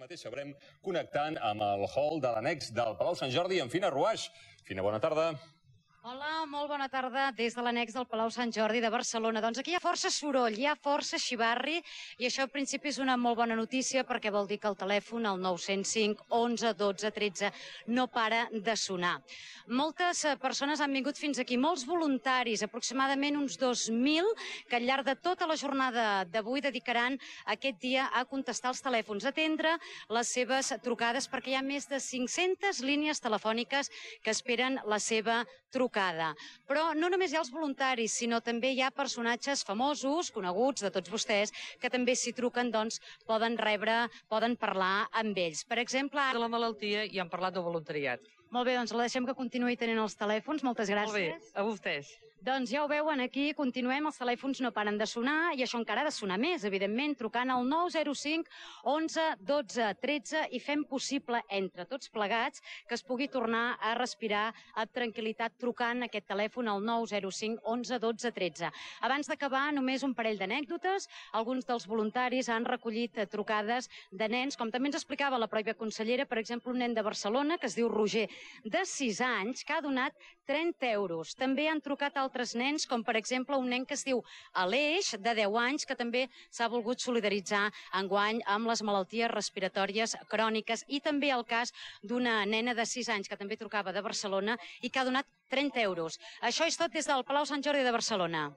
mateix sabrem connectant amb el hall de l'annex del Palau Sant Jordi amb Fina Ruaix. Fina, bona tarda. Hola, molt bona tarda des de l'annex del Palau Sant Jordi de Barcelona. Doncs aquí hi ha força soroll, hi ha força xivarri i això al principi és una molt bona notícia perquè vol dir que el telèfon, el 905 11 12 13, no para de sonar. Moltes persones han vingut fins aquí, molts voluntaris, aproximadament uns 2.000, que al llarg de tota la jornada d'avui dedicaran aquest dia a contestar els telèfons, a atendre les seves trucades, perquè hi ha més de 500 línies telefòniques que esperen la seva trucada. Però no només hi ha els voluntaris, sinó també hi ha personatges famosos, coneguts de tots vostès, que també s'hi truquen, doncs poden parlar amb ells. Per exemple, de la malaltia i han parlat de voluntariat. Molt bé, doncs la deixem que continuï tenint els telèfons. Moltes gràcies. Molt bé, a vostès. Doncs ja ho veuen aquí, continuem, els telèfons no paren de sonar i això encara ha de sonar més, evidentment, trucant al 905 11 12 13 i fem possible, entre tots plegats, que es pugui tornar a respirar amb tranquil·litat trucant aquest telèfon al 905 11 12 13. Abans d'acabar, només un parell d'anècdotes. Alguns dels voluntaris han recollit trucades de nens, com també ens explicava la pròpia consellera, per exemple, un nen de Barcelona que es diu Roger, de 6 anys, que ha donat 30 euros. També han trucat altres nens, com per exemple un nen que es diu Aleix, de 10 anys, que també s'ha volgut solidaritzar enguany amb les malalties respiratòries cròniques, i també el cas d'una nena de 6 anys que també trucava de Barcelona i que ha donat 30 euros. Això és tot des del Palau Sant Jordi de Barcelona.